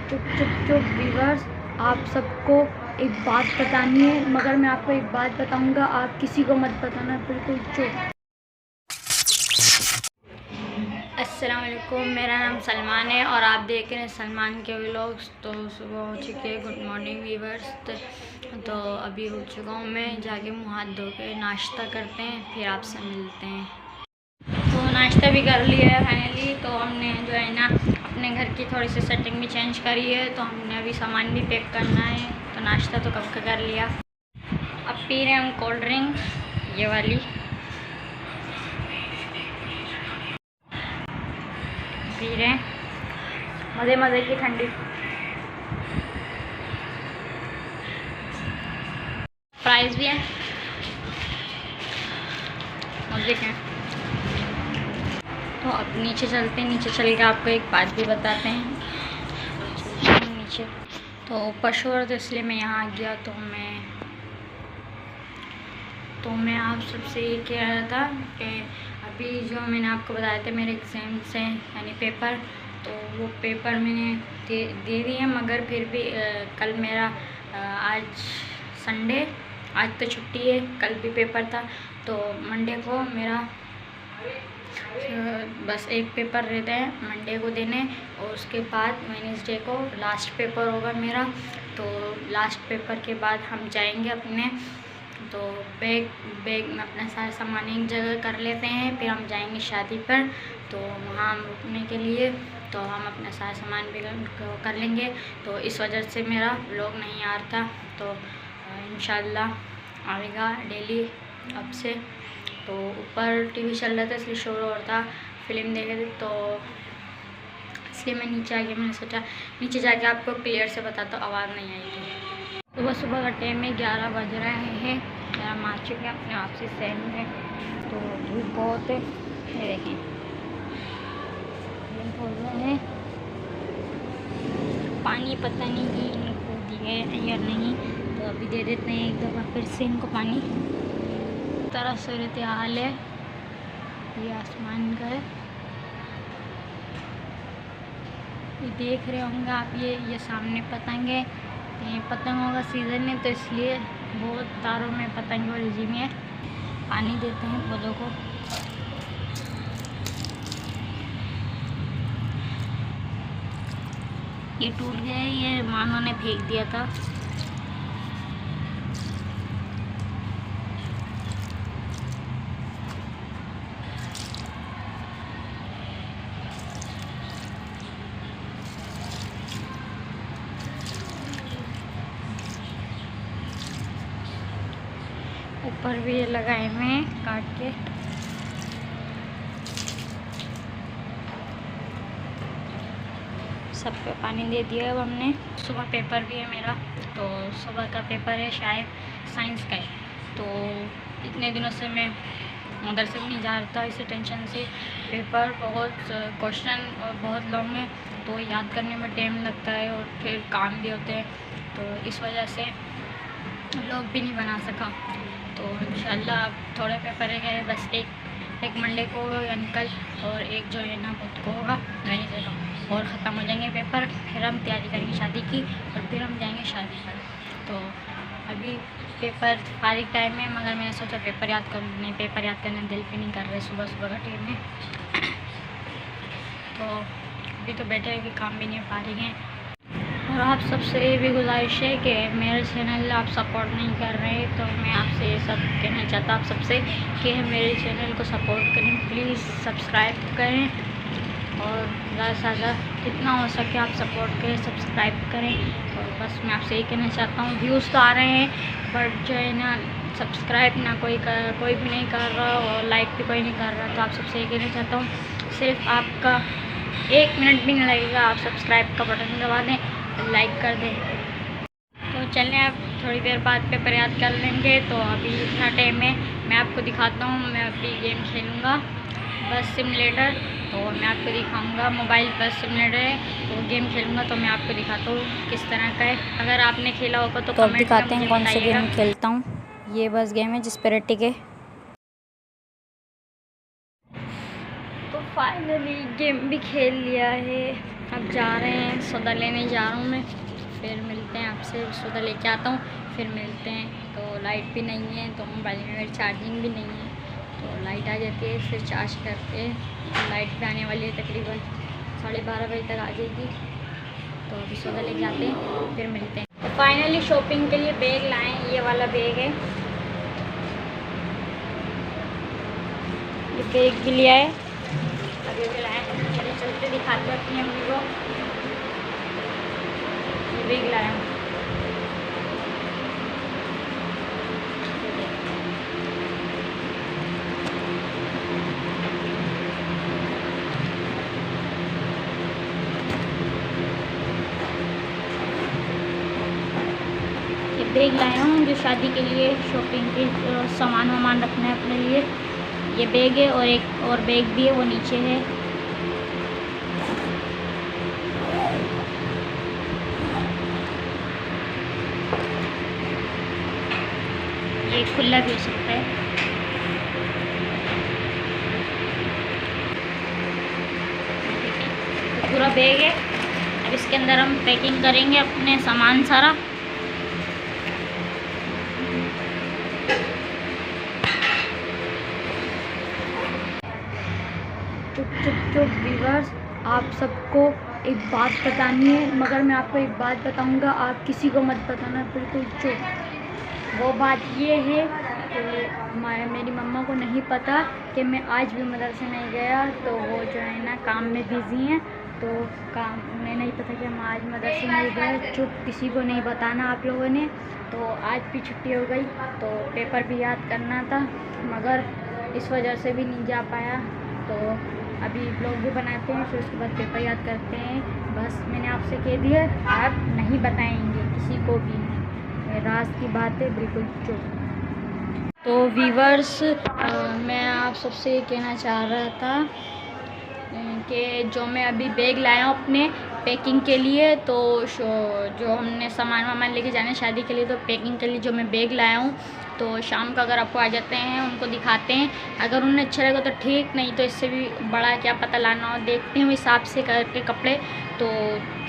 चुप चुप चुप व्यूअर्स, आप सबको एक बात बतानी है, मगर मैं आपको एक बात बताऊंगा, आप किसी को मत बताना, बिल्कुल चुप। अस्सलाम वालेकुम, मेरा नाम सलमान है और आप देख रहे हैं सलमान के व्लॉग्स। तो सुबह हो चुकी है, गुड मॉर्निंग व्यूअर्स। तो अभी उठ चुका हूँ मैं, जाके मुँह हाथ धो के नाश्ता करते हैं, फिर आपसे मिलते हैं। तो नाश्ता भी कर लिया है फाइनली। तो हमने जो है ना अपने घर की थोड़ी सी सेटिंग भी चेंज करी है, तो हमने अभी सामान भी पैक करना है। तो नाश्ता तो कब का कर लिया। अब पी रहे हैं हम कोल्ड ड्रिंक, ये वाली पी रहे हैं, मज़े मज़े की ठंडी। फ्राइज़ भी है, मज़े के। तो अब नीचे चलते हैं, नीचे चल के आपको एक बात भी बताते हैं। नीचे तो ऊपर शोर, तो इसलिए मैं यहाँ आ गया। तो मैं आप सबसे ये कह रहा था कि अभी जो मैंने आपको बताया था मेरे एग्ज़ाम्स हैं यानी पेपर, तो वो पेपर मैंने दे दिए, मगर फिर भी कल मेरा आज संडे, आज तो छुट्टी है, कल भी पेपर था। तो मंडे को मेरा बस एक पेपर रहता है, मंडे को देने, और उसके बाद वेडनेसडे को लास्ट पेपर होगा मेरा। तो लास्ट पेपर के बाद हम जाएंगे अपने, तो बैग में अपना सारा सामान एक जगह कर लेते हैं, फिर हम जाएंगे शादी पर। तो वहाँ हम रुकने के लिए, तो हम अपना सारा सामान भी कर लेंगे। तो इस वजह से मेरा व्लॉग नहीं आ रहा था, तो इंशाल्लाह आएगा डेली अब से। तो ऊपर टीवी चल रहा था इसलिए शोर हो रहा था, फिल्म देख रहे थे, तो इसलिए मैं नीचे आ गया। मैंने सोचा नीचे जाके आपको क्लियर से बताता, तो आवाज़ नहीं आई थी। सुबह सुबह का टाइम में 11 बज रहे हैं, हम आ चुके हैं अपने वापसी शहर में। तो धूप बहुत है, ये देखें खोल रहे हैं पानी, पता नहीं कि इनको दिए या नहीं, तो अभी दे देते हैं एक दफ़ा फिर से इनको पानी। तरह सूरत हाल है, ये आसमान का है, ये देख रहे होंगे आप, ये सामने पतंग है, ये पतंगों का सीज़न है, तो इसलिए बहुत तारों में पतंग उलझी हुई है। पानी देते हैं पौधों को। ये टूट गया है, ये मानो ने फेंक दिया था। ऊपर भी ये लगाए हुए हैं काट के। सब पे पानी दे दिया अब हमने। सुबह पेपर भी है मेरा, तो सुबह का पेपर है शायद साइंस का है। तो इतने दिनों से मैं उधर से भी नहीं जा रहा था, इसी टेंशन से। पेपर बहुत क्वेश्चन और बहुत लॉन्ग है, तो याद करने में टाइम लगता है और फिर काम भी होते हैं, तो इस वजह से व्लॉग भी नहीं बना सका। तो इंशाल्लाह अब थोड़े पेपर है, बस एक मंडे को यानी कल, और एक जो है ना खुद को होगा वेडनेसडे को, और ख़त्म हो जाएंगे पेपर। फिर हम तैयारी करेंगे शादी की, और फिर हम जाएंगे शादी पर। तो अभी पेपर फारिग टाइम है, मगर मैंने सोचा पेपर याद कर, नहीं पेपर याद करने दिल भी नहीं कर रहे सुबह सुबह का टाइम में। तो अभी तो बैठे हैं कि काम भी नहीं फारिग हैं। और आप सबसे ये भी गुजारिश है कि मेरे चैनल आप सपोर्ट नहीं कर रहे हैं, तो मैं आपसे ये सब कहना चाहता हूँ आप सबसे कि मेरे चैनल को सपोर्ट करें, प्लीज़ सब्सक्राइब करें, और ज़्यादा से ज़्यादा जितना हो सके आप सपोर्ट करें, सब्सक्राइब करें। और बस मैं आपसे ये कहना चाहता हूँ, व्यूज़ तो आ रहे हैं, बट जो है ना सब्सक्राइब ना कोई भी नहीं कर रहा, और लाइक भी कोई नहीं कर रहा। तो आप सबसे ये कहना चाहता हूँ, सिर्फ आपका 1 मिनट भी नहीं लगेगा, आप सब्सक्राइब का बटन दबा दें, लाइक कर दें। तो चलें, अब थोड़ी देर बाद पेपर याद कर लेंगे। तो अभी इतना टाइम है, मैं आपको दिखाता हूँ। मैं अभी गेम खेलूँगा बस सिमुलेटर, तो मैं आपको दिखाऊँगा। मोबाइल बस सिमुलेटर है, तो गेम खेलूँगा, तो मैं आपको दिखाता हूँ किस तरह का है। अगर आपने खेला होगा तो अब दिखाते हैं कौन सा गेम खेलता हूँ। ये बस गेम है जिस पर रेटिक है। तो फाइनली गेम भी खेल लिया है, अब जा रहे हैं, सौदा लेने जा रहा हूँ मैं, फिर मिलते हैं आपसे। सौदा लेके आता हूँ फिर मिलते हैं। तो लाइट भी नहीं है, तो मोबाइल में मेरी चार्जिंग भी नहीं है, तो लाइट आ जाती है फिर चार्ज करते हैं। तो लाइट भी आने वाली है, तकरीबन 12:30 बजे तक आ जाएगी। तो अभी सौदा लेके आते हैं फिर मिलते हैं। तो फाइनली शॉपिंग के लिए बैग लाए, ये वाला बैग है, ये बैग भी लिया है, अभी भी लाए। चले चलते दिखाते हैं अपनी अम्मी को, ये बैग लाया हूँ। बैग लाया हूँ जो शादी के लिए शॉपिंग के सामान वामान रखना है अपने लिए। ये बैग है और एक और बैग भी है, वो नीचे है। ये खुला भी हो सकता है। तो पूरा बैग है, अब इसके अंदर हम पैकिंग करेंगे अपने सामान सारा। चुप व्यूअर्स, आप सबको एक बात बतानी है, मगर मैं आपको एक बात बताऊंगा, आप किसी को मत बताना, बिल्कुल चुप। वो बात ये है कि मेरी मम्मा को नहीं पता कि मैं आज भी मदरसे नहीं गया, तो वो जो है ना काम में बिज़ी हैं, तो काम में नहीं पता कि हम आज मदरसे नहीं गए। चुप, किसी को नहीं बताना आप लोगों ने। तो आज भी छुट्टी हो गई, तो पेपर भी याद करना था, मगर इस वजह से भी नहीं जा पाया। तो अभी ब्लॉग भी बनाते हैं, फिर उसके बाद पेपर याद करते हैं। बस मैंने आपसे कह दिया, आप नहीं बताएंगे किसी को भी, राज की बात है, बिल्कुल चुप। तो व्यूअर्स, मैं आप सबसे ये कहना चाह रहा था कि जो मैं अभी बैग लाया हूँ अपने पैकिंग के लिए, तो जो हमने सामान वामान लेके जाना है शादी के लिए, तो पैकिंग के लिए जो मैं बैग लाया हूँ, तो शाम को अगर आपको आ जाते हैं, उनको दिखाते हैं। अगर उन्हें अच्छा लगा तो ठीक, नहीं तो इससे भी बड़ा क्या पता लाना हो, देखते हैं हिसाब से करके कपड़े। तो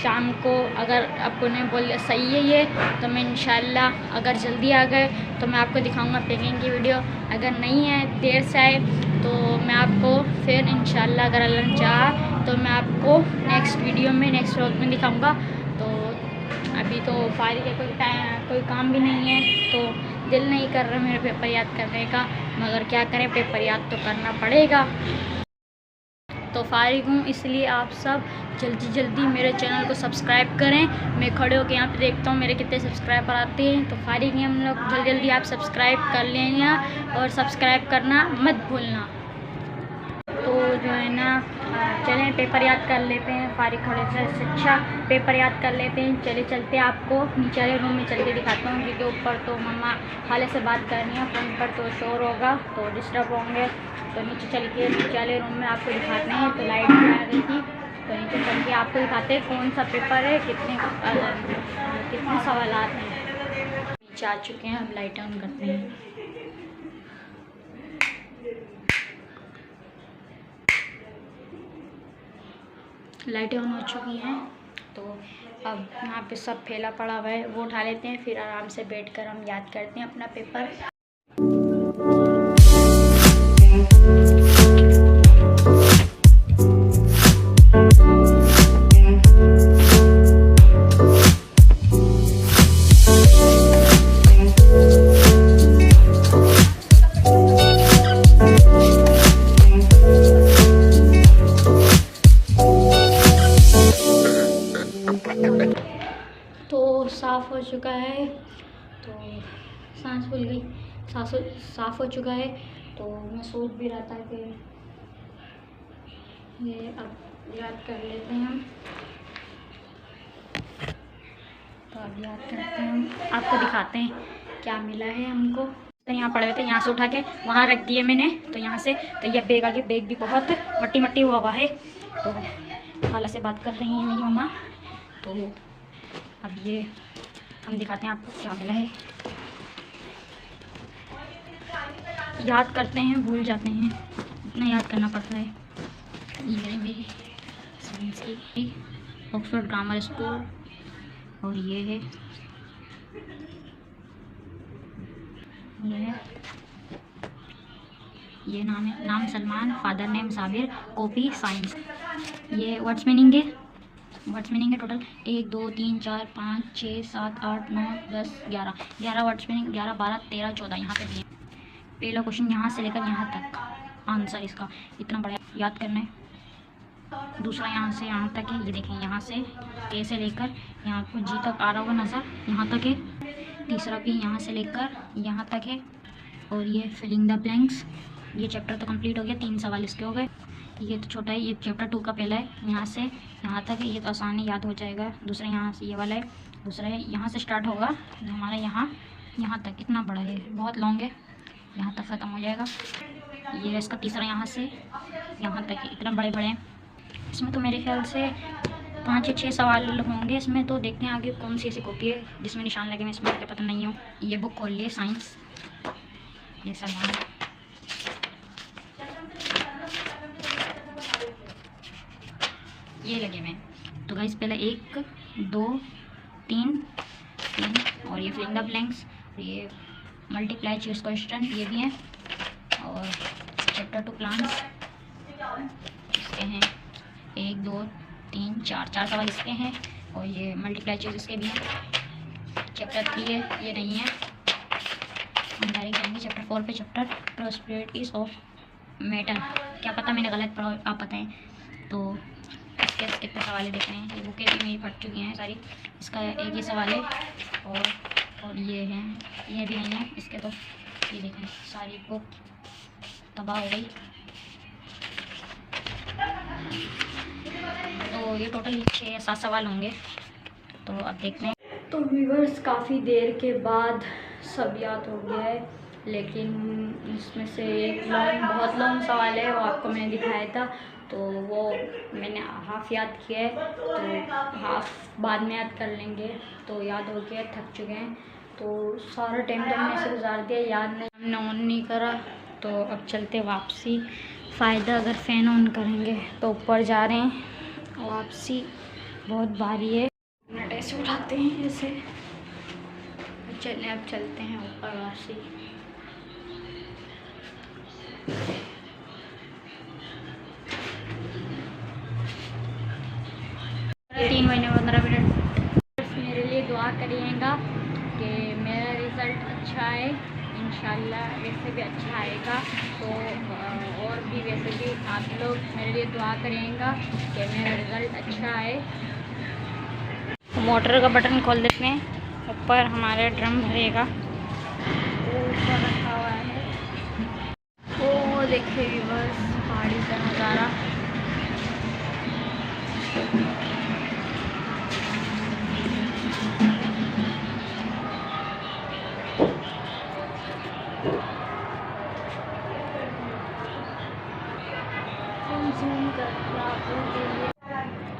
शाम को अगर आप उन्हें बोले सही है ये, तो मैं इंशाल्लाह अगर जल्दी आ गए तो मैं आपको दिखाऊंगा पैकिंग की वीडियो। अगर नहीं है, देर से आए, तो मैं आपको फिर इंशाल्लाह अगर अल्लाह ने चाहा तो मैं आपको नेक्स्ट वीडियो में, नेक्स्ट व्लॉग में दिखाऊंगा। तो अभी तो फारिग है, कोई काम भी नहीं है, तो दिल नहीं कर रहा मेरे पेपर याद करने का, मगर क्या करें, पेपर याद तो करना पड़ेगा। तो फारिग हूँ, इसलिए आप सब जल्दी जल्दी मेरे चैनल को सब्सक्राइब करें। मैं खड़े होकर यहाँ पे देखता हूँ मेरे कितने सब्सक्राइबर आते हैं। तो फारिग हैं हम लोग, जल्दी जल्दी आप सब्सक्राइब कर लेना और सब्सक्राइब करना मत भूलना। तो जो है ना, चलें पेपर याद कर लेते हैं। फारिग खड़े से अच्छा पेपर याद कर लेते हैं। चले चलते आपको नीचे वाले रूम में चल के दिखाता हूँ, क्योंकि ऊपर तो मम्मा खाले से बात करनी है, फ़ोन पर तो शोर होगा तो डिस्टर्ब होंगे। तो नीचे चल के नीचे वाले रूम में आपको दिखाते हैं। तो लाइट भी आ गई थी, तो नीचे चल के आपको दिखाते हैं कौन सा पेपर है, कितने सवालात हैं। नीचे आ चुके हैं, अब लाइट ऑन करते हैं। लाइटें ऑन हो चुकी हैं, तो अब यहाँ पे सब फैला पड़ा हुआ है, वो उठा लेते हैं, फिर आराम से बैठकर हम याद करते हैं अपना पेपर। तो साफ़ हो चुका है, तो सांस फूल गई, साफ़ हो चुका है। तो मैं सोच भी रहा था कि ये अब याद कर लेते हैं हम। तो अब याद करते हैं हम, आपको दिखाते हैं क्या मिला है हमको। तो यहाँ पड़े हुए थे, यहाँ से उठा के वहाँ रख दिए मैंने, तो यहाँ से तो ये बैग आगे, बैग भी बहुत मट्टी मट्टी हुआ है। तो खाला से बात कर रही हैं मेरी मम्मा। तो अब ये हम दिखाते हैं आपको क्या मिला है। याद करते हैं, भूल जाते हैं, इतना याद करना पड़ता है। ये मेरी साइंस की ऑक्सफोर्ड ग्रामर स्कूल। और ये है ये नाम Salman, father name Sabir, copy science. ये वर्ड्स मीनिंग है टोटल 1 2 3 4 5 6 7 8 9 10 11 वर्ड्स मीनिंग, 11 12 13 14 यहाँ पे भी है। पहला क्वेश्चन यहाँ से लेकर यहाँ तक आंसर इसका इतना बड़ा याद करना है। दूसरा यहाँ से यहाँ तक है, ये देखें यहाँ से ए से लेकर यहाँ को जी तक आ रहा होगा नज़र, यहाँ तक है। तीसरा भी यहाँ से लेकर यहाँ तक है। और ये फिलिंग द ब्लैंक्स, ये चैप्टर तो कंप्लीट हो गया, 3 सवाल इसके हो गए। ये तो छोटा है, ये चैप्टर 2 का पहला है, यहाँ से यहाँ तक है, ये तो आसानी याद हो जाएगा। दूसरा यहाँ से ये वाला है, दूसरा है यहाँ से स्टार्ट होगा हमारा यहाँ तक, इतना बड़ा है, बहुत लॉन्ग है, यहाँ तक ख़त्म हो जाएगा। ये इसका तीसरा यहाँ से यहाँ तक है, इतना बड़े हैं। इसमें तो मेरे ख्याल से 5 या 6 सवाल होंगे इसमें, तो देखते हैं आगे कौन सी ऐसी कॉपी है जिसमें निशान लगे, मैं इसमें मुझे पता नहीं हो। ये बुक खोल लिए साइंस, ये सलमान, ये लगे हुए। तो गाइस पहले 1 2 3 और ये फिलिंग द ब्लैंक्स, ये मल्टीप्लाई चूज क्वेश्चन ये भी है। और चैप्टर 2 प्लांट्स इसके हैं 1 2 3 4 सवाल इसके हैं। और ये मल्टीप्लाई चूज इसके भी हैं। चैप्टर 3 है, ये नहीं है, हम डायरेक्ट जाएंगे चैप्टर 4 पे। चैप्टर प्रॉस्पेरिटीज ऑफ मेटल, क्या पता मैंने गलत पढ़ा, आप बताएं। तो इसके कितने सवाल देख रहे हैं, ये बुकें भी मेरी पढ़ चुकी हैं सारी। इसका एक ही सवाल है और ये हैं, ये भी नहीं है इसके। तो ये देखें सारी बुक तबाह हो गई। तो ये टोटल 6 या 7 सवाल होंगे, तो अब देखते हैं। तो व्यूअर्स काफ़ी देर के बाद सब याद हो गया है, लेकिन इसमें से एक बहुत लॉन्ग सवाल है, वो आपको मैंने दिखाया था, तो वो मैंने हाफ़ याद किया है, तो हाफ़ बाद में याद कर लेंगे। तो याद हो गया, थक चुके हैं, तो सारा टाइम तो मैंने ऐसे गुजार दिया, याद नहीं, हमने ऑन नहीं करा। तो अब चलते वापसी, फ़ायदा अगर फ़ैन ऑन करेंगे तो ऊपर जा रहे हैं, वापसी बहुत भारी है, मिनट ऐसे उठाते हैं ऐसे। चलें अब चलते हैं ऊपर वापसी। 3 महीने 15 मिनट। मेरे लिए दुआ करिएगा कि मेरा रिज़ल्ट अच्छा आए, इंशाल्लाह वैसे भी अच्छा आएगा। तो और भी वैसे भी आप लोग मेरे लिए दुआ करिएगा कि मेरा रिज़ल्ट अच्छा आए। मोटर का बटन खोल देते हैं, ऊपर हमारा ड्रम भरेगा, ऊपर रखा हुआ है। वो देखिए बस पहाड़ी का नज़ारा।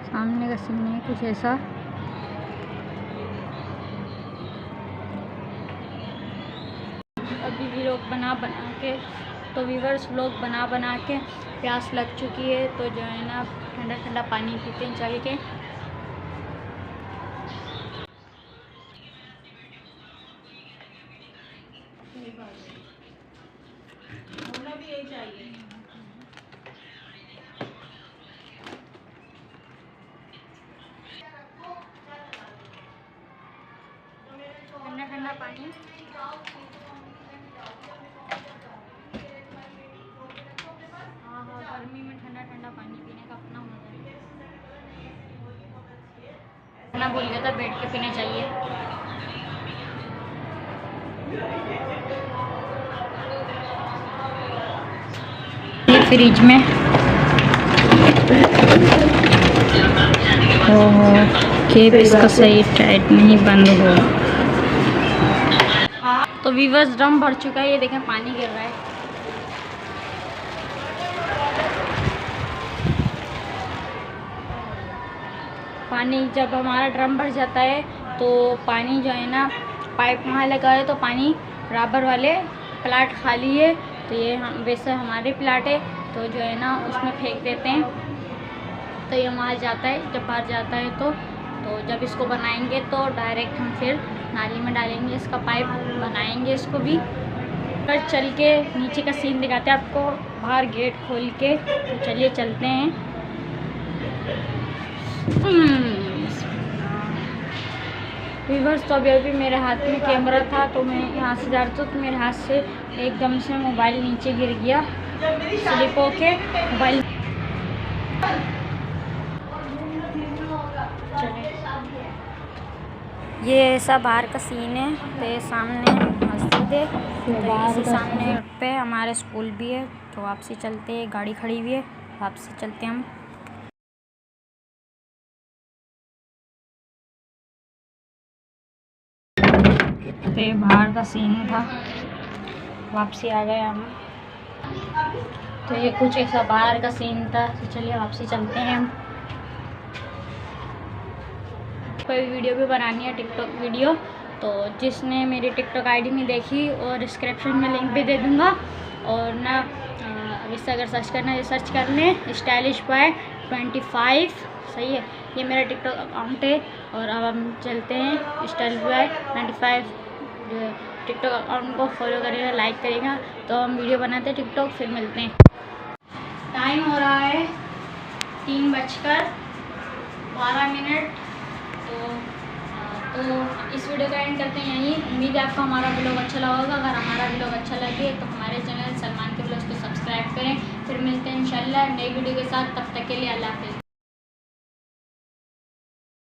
सामने का सीन है कुछ ऐसा। अभी भी लोग बना के, तो व्यूअर्स लोग बना के प्यास लग चुकी है, तो जो है ना ठंडा ठंडा पानी पीते हैं चल के। ठंडा ठंडा पानी, हाँ गर्मी में ठंडा ठंडा पानी पीने का अपना मजा है। ना भूल गया था, बैठ के पीने चाहिए। फ्रिज में केप इसका सही टाइट नहीं बंद हो। तो व्यूअर्स ड्रम भर चुका है, ये देखें पानी गिर रहा है। पानी जब हमारा ड्रम भर जाता है तो पानी जो है ना पाइप वहाँ लगा है, तो पानी बराबर वाले प्लाट खाली है, तो ये हम वैसे हमारे प्लाट है, तो जो है ना उसमें फेंक देते हैं। तो ये वहाँ जाता है, जब बाहर जाता है तो जब इसको बनाएंगे तो डायरेक्ट हम फिर नाली में डालेंगे, इसका पाइप बनाएंगे इसको भी। पर चल के नीचे का सीन दिखाते हैं आपको बाहर गेट खोल के, तो चलिए चलते हैं। व्यूअर्स, तो अभी मेरे हाथ में कैमरा था तो मैं यहाँ से जा रहा था तो मेरे हाथ से एकदम से मोबाइल नीचे गिर गया, स्लिप होके मोबाइल। ये ऐसा बाहर का सीन है। तो ये सामने मस्जिद है, तो इसी सामने पे हमारे स्कूल भी है। तो वापसी चलते हैं, गाड़ी खड़ी हुई है, वापसी चलते हैं हम। तो ये बाहर का सीन था, वापसी आ गए हम। तो ये कुछ ऐसा बाहर का सीन था, तो चलिए वापसी चलते हैं हम। कोई वीडियो भी बनानी है, टिकटॉक वीडियो, तो जिसने मेरी टिकटॉक आईडी नहीं देखी और डिस्क्रिप्शन में लिंक भी दे दूँगा। और ना इससे अगर सर्च करना है सर्च कर लें स्टाइलिश बॉय 25, सही है, ये मेरा टिकटॉक अकाउंट है। और अब हम चलते हैं स्टाइलिश बॉय 25 टिकटॉक अकाउंट को फॉलो करेगा, लाइक करेगा, तो हम वीडियो बनाते हैं टिकटॉक। फिर मिलते हैं। टाइम हो रहा है 3:12। तो इस वीडियो का एंड करते हैं यहीं। उम्मीद है आपको हमारा ब्लॉग अच्छा लगा होगा। अगर हमारा ब्लॉग अच्छा लगे तो हमारे चैनल सलमान के ब्लॉग को सब्सक्राइब करें। फिर मिलते हैं इंशाल्लाह नई वीडियो के साथ, तब तक के लिए अल्लाह हाफ़िज़।